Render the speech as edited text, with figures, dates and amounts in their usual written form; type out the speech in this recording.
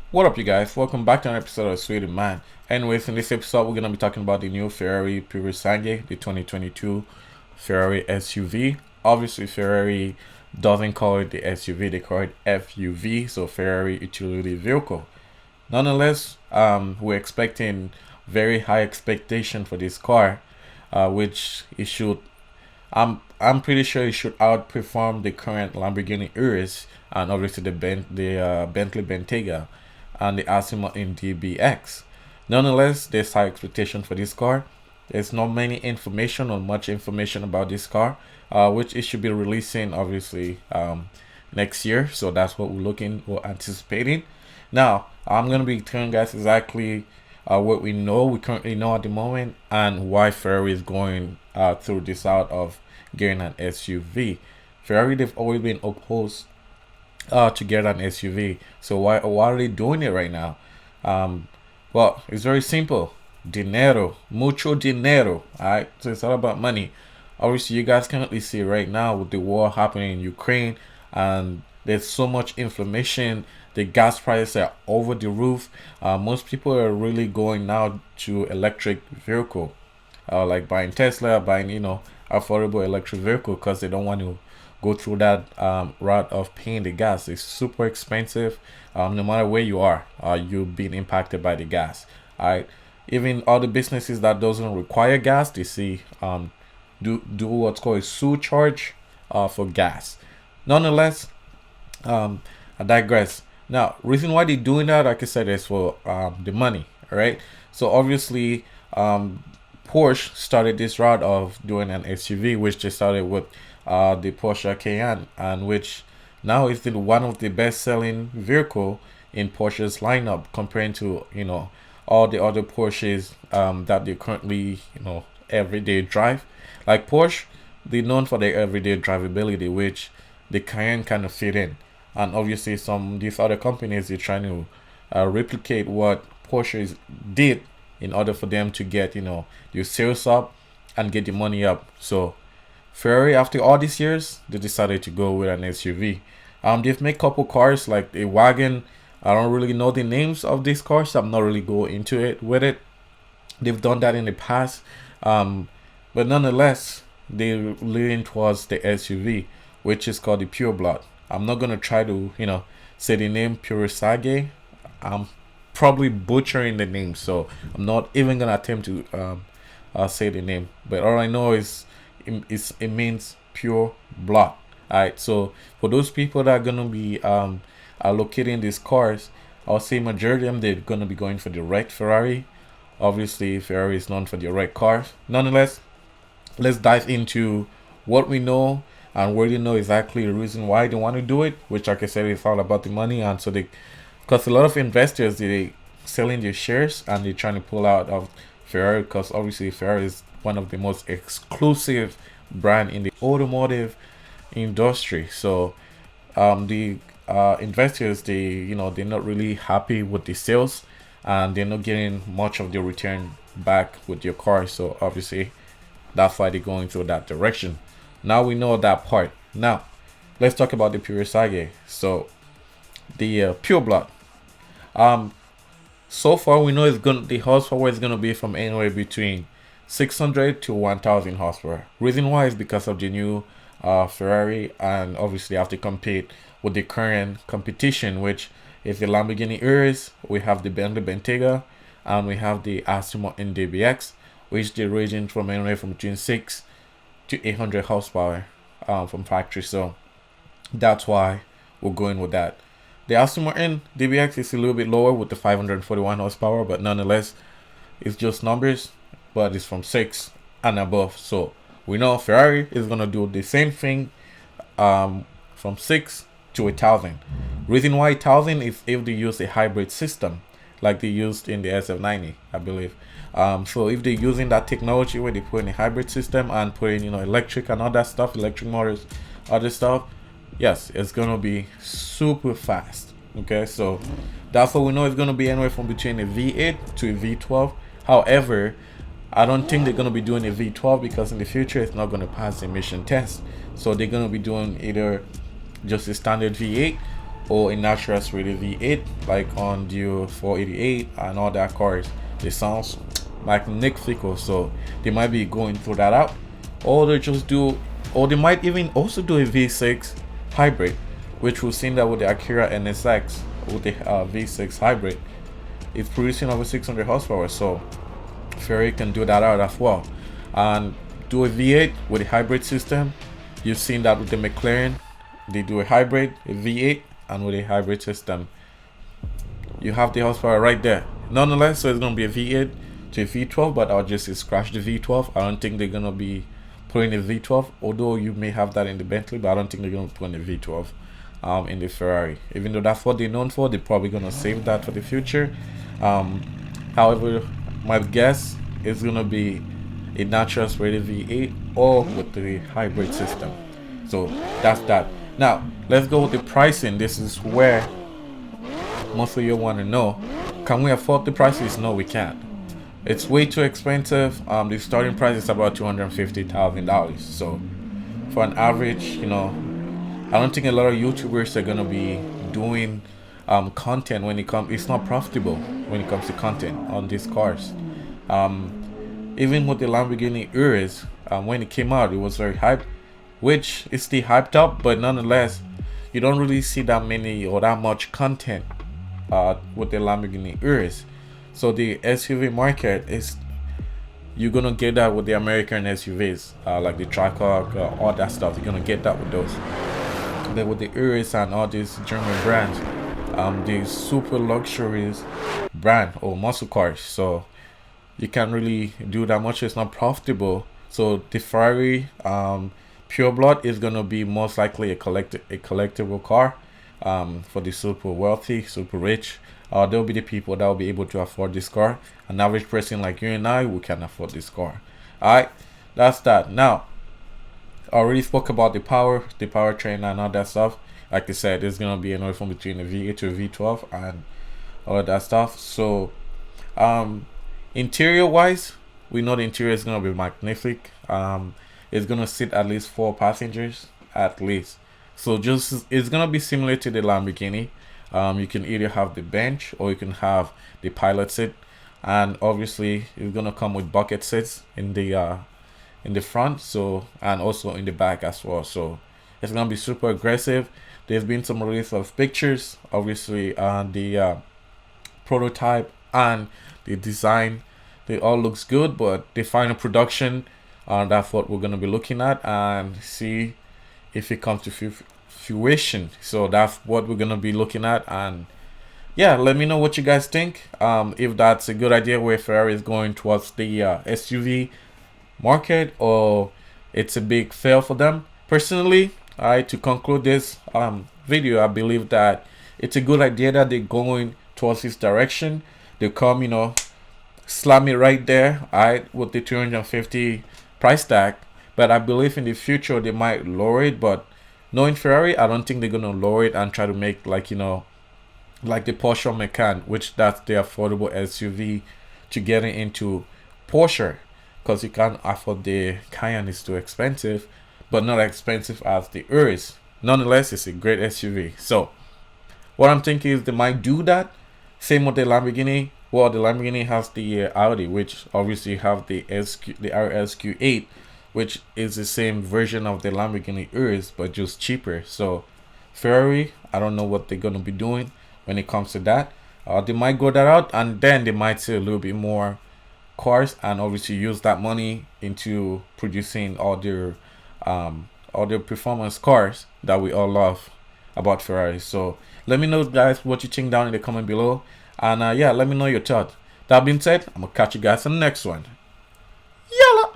What up, you guys? Welcome back to an episode of Sweet Man. Anyways, in this episode, we're gonna be talking about the new Ferrari Purosangue, the 2022 Ferrari SUV. Obviously, Ferrari doesn't call it the SUV; they call it FUV, so Ferrari Utility Vehicle. Nonetheless, we're expecting very high expectation for this car, which it should. I'm pretty sure it should outperform the current Lamborghini Urus and obviously the Bentley Bentayga and the Aston in DBX. Nonetheless, there's high expectation for this car. There's not many information or much information about this car, which it should be releasing obviously next year. So that's what we're anticipating. Now, I'm gonna be telling you guys exactly what we currently know at the moment, and why Ferrari is going through this out of getting an SUV. Ferrari, they've always been opposed to get an SUV. So why are they doing it right now? Um, well, it's very simple. Dinero, mucho dinero. Alright, so it's all about money. Obviously, you guys currently see right now with the war happening in Ukraine, and there's so much inflammation. The gas prices are over the roof. Most people are really going now to electric vehicle, like buying Tesla, buying affordable electric vehicle because they don't want to go through that route of paying the gas. It's super expensive. No matter where you are, you're being impacted by the gas. All right. Even other businesses that doesn't require gas, they see do what's called a surcharge for gas. Nonetheless, I digress. Now, reason why they're doing that, like I said, is for the money. All right. So obviously, Porsche started this route of doing an SUV, which they started with the Porsche Cayenne, and which now is one of the best-selling vehicle in Porsche's lineup, comparing to all the other Porsches that they currently everyday drive. Like Porsche, they're known for their everyday drivability, which the Cayenne kind of fit in, and obviously some these other companies they're trying to replicate what did in order for them to get your sales up and get the money up. So Ferrari, after all these years, they decided to go with an SUV. They've made couple cars like a wagon. I don't really know the names of these cars, so I'm not really going into it with it. They've done that in the past, but nonetheless, they're leaning towards the SUV, which is called the Pure Blood. I'm not gonna try to say the name Purosangue. I'm probably butchering the name, so I'm not even gonna attempt to say the name. But all I know is it means pure blood. Alright, so for those people that are gonna be allocating these cars, I'll say majority of them they're gonna be going for the red Ferrari. Obviously, Ferrari is known for the red cars. Nonetheless, let's dive into what we know and we already know exactly the reason why they want to do it. Which, like I said, is all about the money, and so because a lot of investors they selling their shares and they're trying to pull out of Ferrari, because obviously Ferrari is one of the most exclusive brand in the automotive industry. So the investors they're not really happy with the sales, and they're not getting much of the return back with your car. So obviously that's why they're going through that direction. Now we know that part. Now let's talk about the Purosangue. So the pure blood. Um, so far we know the horsepower is gonna be from anywhere between 600 to 1000 horsepower. Reason why is because of the new Ferrari, and obviously have to compete with the current competition, which is the Lamborghini Urus. We have the Bentley Bentayga, and we have the Aston Martin DBX, which they ranging from anywhere from between 6 to 800 horsepower from factory. So that's why we're going with that. The Aston Martin DBX is a little bit lower with the 541 horsepower, but nonetheless, it's just numbers, but it's from 6 and above. So we know Ferrari is going to do the same thing from 6 to 1000. Reason why 1000 is if they use a hybrid system like they used in the SF90, I believe. So if they're using that technology where they put in a hybrid system and put in electric and all that stuff, electric motors, other stuff, yes, it's gonna be super fast. Okay, so that's what we know. It's gonna be anywhere from between a V8 to a V12. However, I don't think they're gonna be doing a V12 because in the future it's not gonna pass the emission test. So they're gonna be doing either just a standard V8 or a natural aspirated V8 like on the 488 and all that cars. They sounds magnifico, so they might be going through that out, or they just do, or they might even also do a V6 hybrid, which we've seen that with the Acura NSX with the V6 hybrid. It's producing over 600 horsepower, so Ferrari can do that out as well and do a V8 with a hybrid system. You've seen that with the McLaren, they do a hybrid, a V8, and with a hybrid system. You have the horsepower right there. Nonetheless, so it's gonna be a V8 to a V12, but I'll just scratch the V12. I don't think they're gonna be putting a V12, although you may have that in the Bentley, but I don't think they're gonna put in a V12 in the Ferrari. Even though that's what they're known for, they're probably gonna save that for the future. However, my guess is gonna be a natural aspirated V8 or with the hybrid system. So that's that. Now let's go with the pricing. This is where most of you want to know, can we afford the prices? No, we can't. It's way too expensive. The starting price is about $250,000. So for an average, you know, I don't think a lot of YouTubers are gonna be doing content when it comes. It's not profitable when it comes to content on these cars. Even with the Lamborghini Urus, when it came out, it was very hyped, which is still hyped up, but nonetheless, you don't really see that many or that much content with the Lamborghini Urus. So the SUV market is, you're gonna get that with the American SUVs, like the Trackhawk, all that stuff. You're gonna get that with those. But with the Urus and all these German brands, the super luxurious brand or muscle cars, so you can't really do that much. It's not profitable. So the Ferrari Pure Blood is gonna be most likely a collectible car for the super wealthy, super rich. There'll be the people that will be able to afford this car. An average person like you and I, we can afford this car. Alright, that's that. Now, I already spoke about the powertrain and all that stuff. Like I said, there's gonna be another from between a V8 to a V12 and all of that stuff. So interior wise, we know the interior is gonna be magnific. It's gonna sit at least 4 passengers at least. So just, it's gonna be similar to the Lamborghini. You can either have the bench or you can have the pilot seat, and obviously it's gonna come with bucket seats in the front, so, and also in the back as well. So it's gonna be super aggressive. There's been some release of pictures, obviously, the prototype and the design, they all looks good, but the final production, that's what we're gonna be looking at and see if it comes to fruition. So that's what we're gonna be looking at, and yeah, let me know what you guys think. If that's a good idea where Ferrari is going towards the SUV market, or it's a big fail for them. Personally, to conclude this video, I believe that it's a good idea that they're going towards this direction. They come, you know, slam it right there, with the 250 price tag. But I believe in the future they might lower it. But knowing Ferrari, I don't think they're gonna lower it and try to make, like, you know, like the Porsche Macan, which that's the affordable SUV to getting into Porsche, because you can't afford the Cayenne, is too expensive, but not as expensive as the Urus. Nonetheless, it's a great SUV. So what I'm thinking is they might do that. Same with the Lamborghini. Well, the Lamborghini has the Audi, which obviously have the RSQ8, which is the same version of the Lamborghini Urus, but just cheaper. So Ferrari, I don't know what they're gonna be doing when it comes to that. They might go that out, and then they might see a little bit more cars, and obviously use that money into producing all their performance cars that we all love about Ferrari. So let me know, guys, what you think down in the comment below, and yeah, let me know your thoughts. That being said, I'm gonna catch you guys in the next one.